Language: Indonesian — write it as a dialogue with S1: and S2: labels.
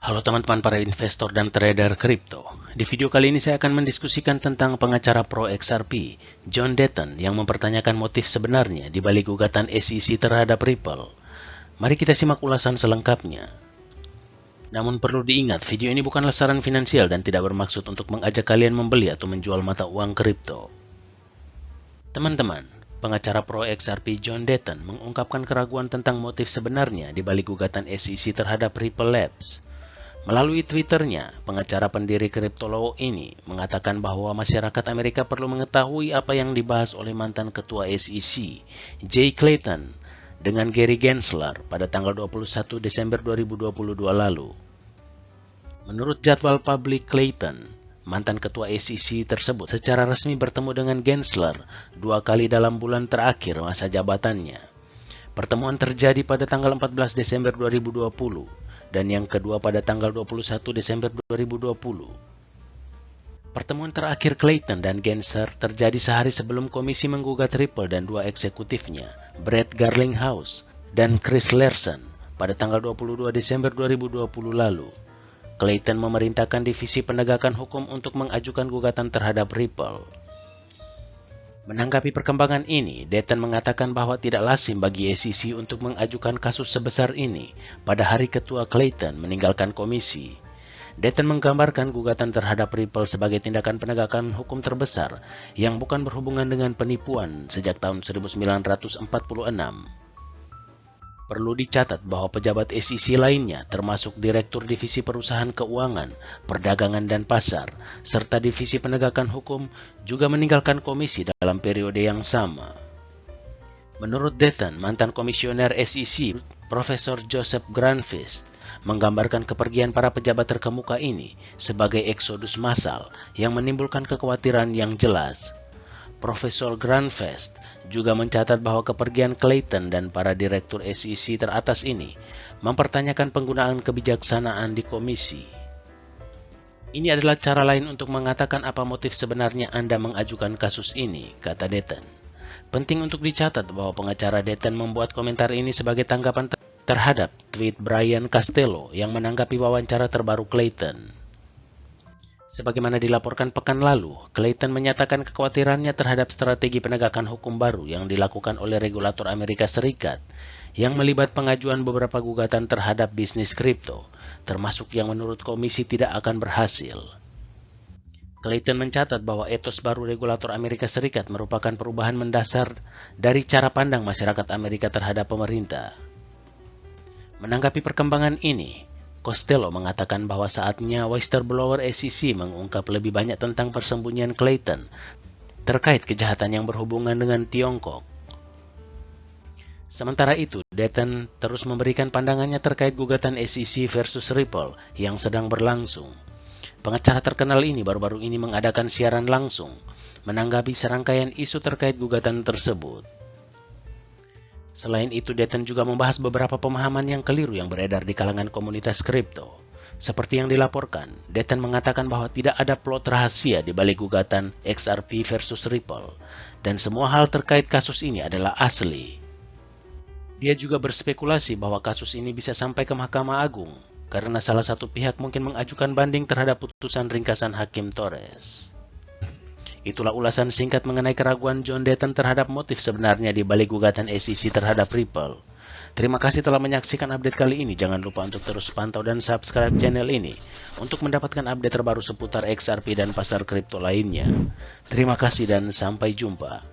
S1: Halo teman-teman para investor dan trader kripto. Di video kali ini saya akan mendiskusikan tentang pengacara pro XRP, John Dutton, yang mempertanyakan motif sebenarnya di balik gugatan SEC terhadap Ripple. Mari kita simak ulasan selengkapnya. Namun perlu diingat, video ini bukanlah saran finansial dan tidak bermaksud untuk mengajak kalian membeli atau menjual mata uang kripto. Teman-teman, pengacara pro XRP John Dutton mengungkapkan keraguan tentang motif sebenarnya di balik gugatan SEC terhadap Ripple Labs. Melalui Twitternya, pengacara pendiri CryptoLaw ini mengatakan bahwa masyarakat Amerika perlu mengetahui apa yang dibahas oleh mantan ketua SEC, Jay Clayton, dengan Gary Gensler pada tanggal 21 Desember 2022 lalu. Menurut jadwal publik Clayton, mantan ketua SEC tersebut secara resmi bertemu dengan Gensler 2 kali dalam bulan terakhir masa jabatannya. Pertemuan terjadi pada tanggal 14 Desember 2020 dan yang kedua pada tanggal 21 Desember 2020. Pertemuan terakhir Clayton dan Gensler terjadi sehari sebelum komisi menggugat Ripple dan 2 eksekutifnya, Brett Garlinghouse dan Chris Larsen, pada tanggal 22 Desember 2020 lalu. Clayton memerintahkan divisi penegakan hukum untuk mengajukan gugatan terhadap Ripple. Menanggapi perkembangan ini, Dutton mengatakan bahwa tidak lazim bagi SEC untuk mengajukan kasus sebesar ini pada hari ketua Clayton meninggalkan komisi. Dutton menggambarkan gugatan terhadap Ripple sebagai tindakan penegakan hukum terbesar yang bukan berhubungan dengan penipuan sejak tahun 1946. Perlu dicatat bahwa pejabat SEC lainnya termasuk Direktur Divisi Perusahaan Keuangan, Perdagangan dan Pasar, serta Divisi Penegakan Hukum juga meninggalkan komisi dalam periode yang sama. Menurut Dutton, mantan komisioner SEC, Profesor Joseph Granfist, menggambarkan kepergian para pejabat terkemuka ini sebagai eksodus massal yang menimbulkan kekhawatiran yang jelas. Profesor Granfest juga mencatat bahwa kepergian Clayton dan para direktur SEC teratas ini mempertanyakan penggunaan kebijaksanaan di komisi. Ini adalah cara lain untuk mengatakan apa motif sebenarnya Anda mengajukan kasus ini, kata Dutton. Penting untuk dicatat bahwa pengacara Dutton membuat komentar ini sebagai tanggapan terhadap tweet Brian Castello yang menanggapi wawancara terbaru Clayton. Sebagaimana dilaporkan pekan lalu, Clayton menyatakan kekhawatirannya terhadap strategi penegakan hukum baru yang dilakukan oleh regulator Amerika Serikat yang melibat pengajuan beberapa gugatan terhadap bisnis kripto, termasuk yang menurut komisi tidak akan berhasil. Clayton mencatat bahwa etos baru regulator Amerika Serikat merupakan perubahan mendasar dari cara pandang masyarakat Amerika terhadap pemerintah. Menanggapi perkembangan ini, Costello mengatakan bahwa saatnya whistleblower SEC mengungkap lebih banyak tentang persembunyian Clayton terkait kejahatan yang berhubungan dengan Tiongkok. Sementara itu, Dutton terus memberikan pandangannya terkait gugatan SEC versus Ripple yang sedang berlangsung. Pengacara terkenal ini baru-baru ini mengadakan siaran langsung menanggapi serangkaian isu terkait gugatan tersebut. Selain itu, Dutton juga membahas beberapa pemahaman yang keliru yang beredar di kalangan komunitas kripto. Seperti yang dilaporkan, Dutton mengatakan bahwa tidak ada plot rahasia di balik gugatan XRP versus Ripple, dan semua hal terkait kasus ini adalah asli. Dia juga berspekulasi bahwa kasus ini bisa sampai ke Mahkamah Agung, karena salah satu pihak mungkin mengajukan banding terhadap putusan ringkasan Hakim Torres. Itulah ulasan singkat mengenai keraguan John Dutton terhadap motif sebenarnya di balik gugatan SEC terhadap Ripple. Terima kasih telah menyaksikan update kali ini. Jangan lupa untuk terus pantau dan subscribe channel ini untuk mendapatkan update terbaru seputar XRP dan pasar kripto lainnya. Terima kasih dan sampai jumpa.